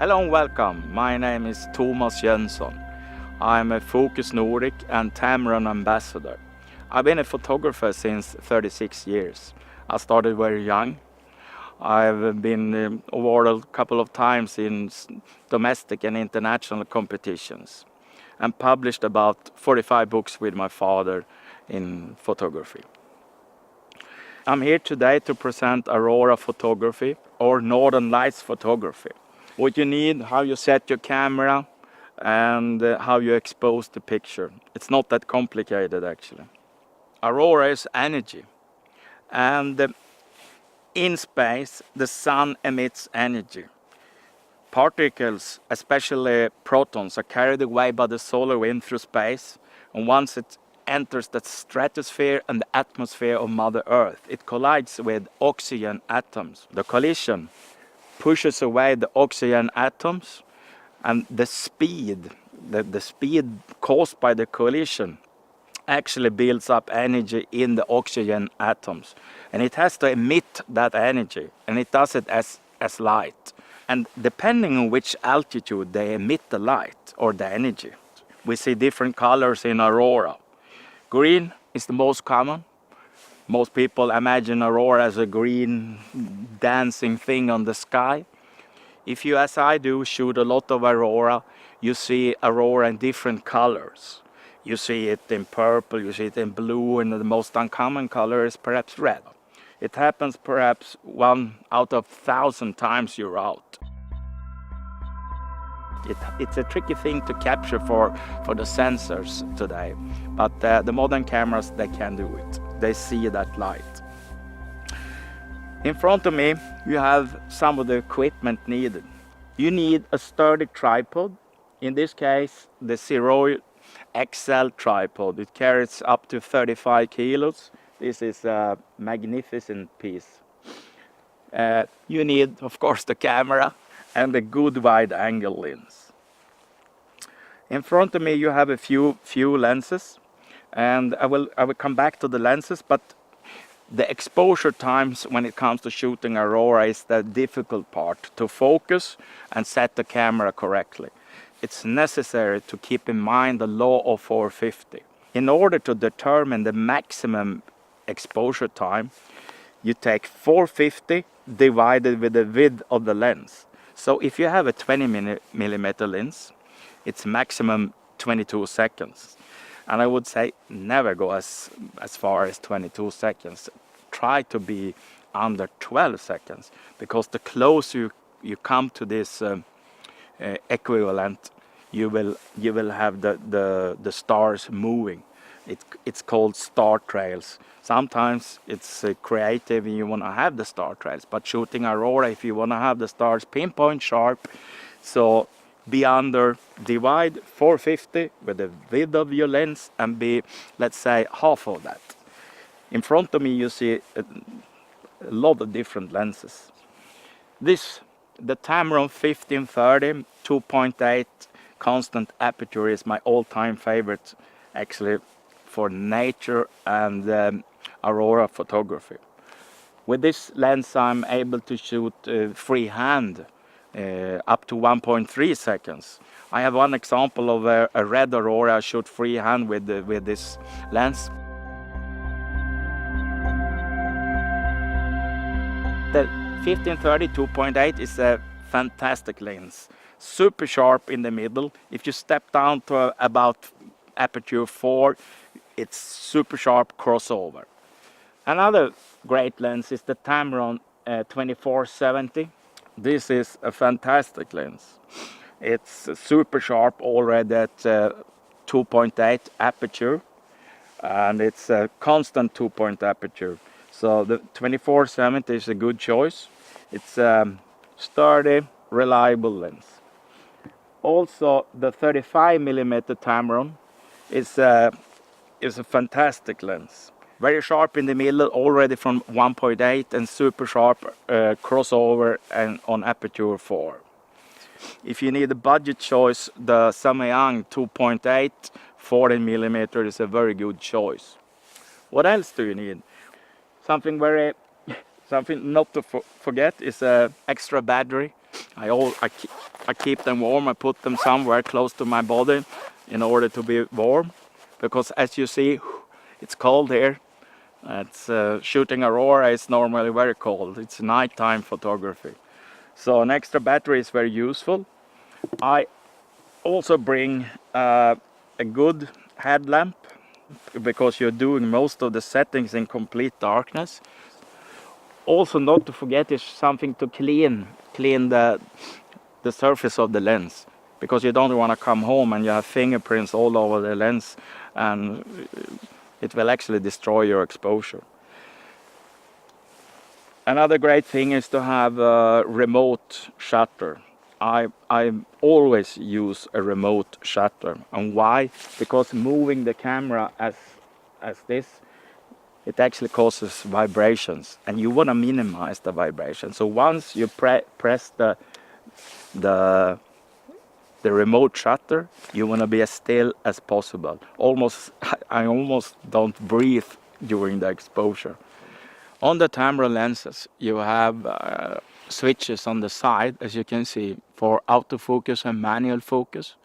Hello and welcome. My name is Thomas Jönsson. I'm a Focus Nordic and Tamron ambassador. I've been a photographer since 36 years. I started very young. I've been awarded a couple of times in domestic and international competitions and published about 45 books with my father in photography. I'm here today to present Aurora photography or Northern Lights photography. What you need, how you set your camera, and how you expose the picture. It's not that complicated actually. Aurora is energy, and in space the sun emits energy. Particles, especially protons, are carried away by the solar wind through space, and once it enters the stratosphere and the atmosphere of Mother Earth, it collides with oxygen atoms. The collision pushes away the oxygen atoms, and the speed caused by the collision actually builds up energy in the oxygen atoms, and it has to emit that energy, and it does it as light. And depending on which altitude they emit the light or the energy, we see different colors in Aurora. Green is the most common. Most people imagine Aurora as a green dancing thing on the sky. If you, as I do, shoot a lot of Aurora, you see Aurora in different colors. You see it in purple, you see it in blue, and the most uncommon color is perhaps red. It happens perhaps 1 out of 1,000 times you're out. It's a tricky thing to capture for the sensors today, but the modern cameras, they can do it. They see that light. In front of me, you have some of the equipment needed. You need a sturdy tripod. In this case, the Zero XL tripod. It carries up to 35 kilos. This is a magnificent piece. You need, of course, the camera and a good wide-angle lens. In front of me, you have a few lenses, and I will come back to the lenses, but the exposure times when it comes to shooting Aurora is the difficult part, to focus and set the camera correctly. It's necessary to keep in mind the law of 450. In order to determine the maximum exposure time, you take 450 divided with the width of the lens. So if you have a 20mm lens, it's maximum 22 seconds. And I would say never go as far as 22 seconds. Try to be under 12 seconds, because the closer you come to this equivalent, you will have the stars moving. It's called star trails. Sometimes it's creative and you want to have the star trails, but shooting Aurora, if you want to have the stars pinpoint sharp, so be under, divide 450 with the width of your lens and be, let's say, half of that. In front of me you see a lot of different lenses. The Tamron 1530 2.8 constant aperture is my all-time favorite actually for nature and Aurora photography. With this lens I'm able to shoot freehand up to 1.3 seconds. I have one example of a red Aurora I shot freehand with this lens. The 1530 2.8 is a fantastic lens, super sharp in the middle. If you step down to about aperture 4, it's super sharp crossover. Another great lens is the Tamron 2470. This is a fantastic lens. It's super sharp already at 2.8 aperture, and it's a constant 2-point aperture. So the 2470 is a good choice. It's a sturdy, reliable lens. Also, the 35mm Tamron is a fantastic lens. Very sharp in the middle, already from 1.8, and super sharp crossover and on aperture 4. If you need a budget choice, the Samyang 2.8 14mm is a very good choice. What else do you need? Something not to forget is an extra battery. I keep them warm. I put them somewhere close to my body in order to be warm, because as you see, it's cold here. It's shooting Aurora is normally very cold. It's nighttime photography. So an extra battery is very useful. I also bring a good headlamp, because you're doing most of the settings in complete darkness. Also, not to forget, is something to clean the surface of the lens, because you don't want to come home and you have fingerprints all over the lens, and it will actually destroy your exposure. Another great thing is to have a remote shutter. I always use a remote shutter. And why? Because moving the camera as this, it actually causes vibrations, and you want to minimize the vibration. So once you press the remote shutter, you want to be as still as possible. I almost don't breathe during the exposure. On the Tamron lenses, you have switches on the side, as you can see, for autofocus and manual focus.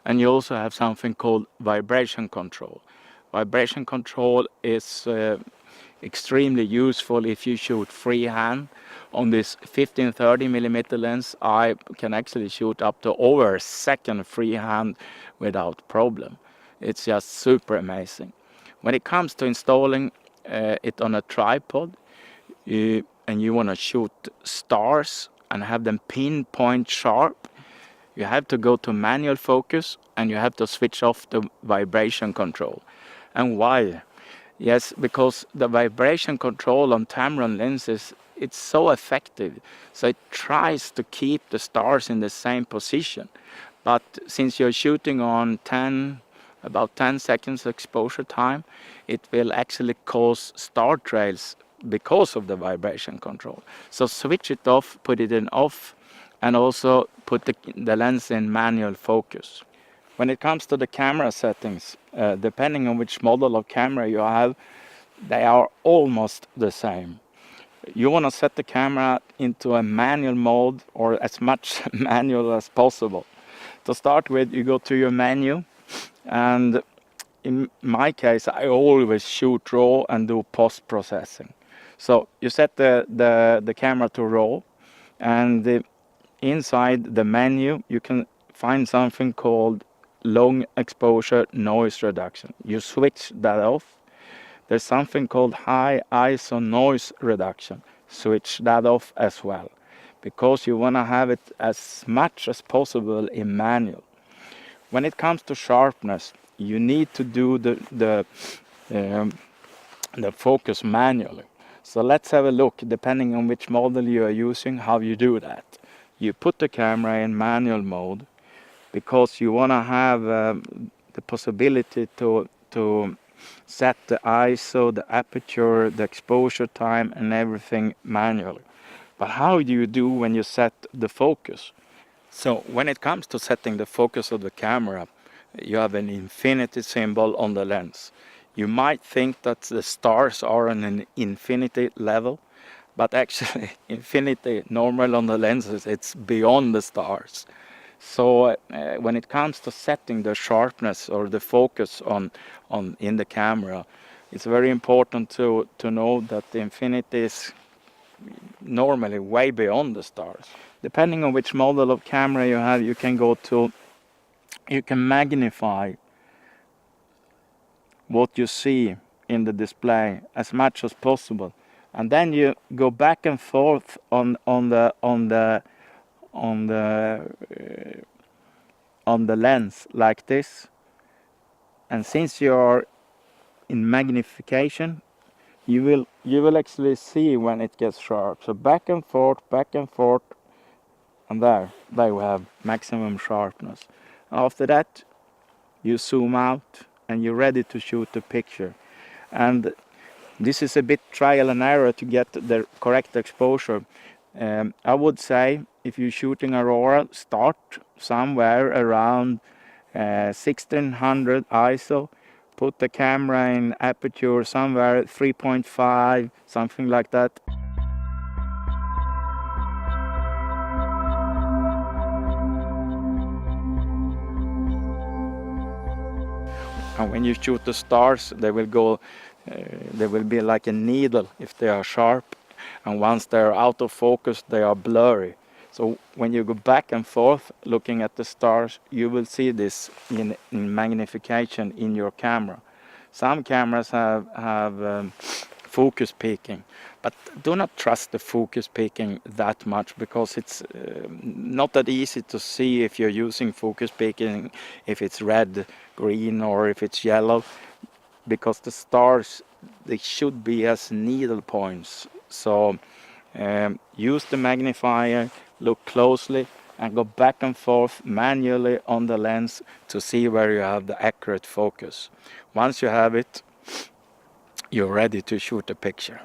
And you also have something called vibration control. Vibration control is extremely useful if you shoot freehand. On this 15-30mm lens, I can actually shoot up to over a second freehand without problem. It's just super amazing. When it comes to installing it on a tripod, and you want to shoot stars and have them pinpoint sharp, you have to go to manual focus and you have to switch off the vibration control. And why? Yes, because the vibration control on Tamron lenses, it's so effective. So it tries to keep the stars in the same position. But since you're shooting on about 10 seconds exposure time, it will actually cause star trails because of the vibration control. So switch it off, put it in off, and also put the lens in manual focus. When it comes to the camera settings, depending on which model of camera you have, they are almost the same. You want to set the camera into a manual mode, or as much manual as possible. To start with, you go to your menu, and in my case, I always shoot RAW and do post-processing. So you set the camera to RAW, and inside the menu you can find something called long exposure noise reduction. You switch that off. There's something called high ISO noise reduction. Switch that off as well, because you want to have it as much as possible in manual. When it comes to sharpness, you need to do the focus manually. So let's have a look, depending on which model you are using, how you do that. You put the camera in manual mode, because you want to have the possibility to set the ISO, the aperture, the exposure time, and everything manually. But how do you do when you set the focus? So when it comes to setting the focus of the camera, you have an infinity symbol on the lens. You might think that the stars are on an infinity level, but actually infinity normal on the lenses, it's beyond the stars. So when it comes to setting the sharpness or the focus in the camera, it's very important to know that the infinity is normally way beyond the stars. Depending on which model of camera you have, you can magnify what you see in the display as much as possible, and then you go back and forth on the lens like this. And since you're in magnification, you will actually see when it gets sharp. So back and forth, and there we have maximum sharpness. After that, you zoom out and you're ready to shoot the picture. And this is a bit trial and error to get the correct exposure. I would say, if you're shooting Aurora, start somewhere around 1600 ISO. Put the camera in aperture somewhere 3.5, something like that. And when you shoot the stars, they will go, they will be like a needle if they are sharp. And once they are out of focus, they are blurry. So when you go back and forth looking at the stars, you will see this in magnification in your camera. Some cameras have focus peaking, but do not trust the focus peaking that much, because it's not that easy to see if you're using focus peaking, if it's red, green, or if it's yellow, because the stars, they should be as needle points. So use the magnifier, look closely, and go back and forth manually on the lens to see where you have the accurate focus. Once you have it, you're ready to shoot a picture.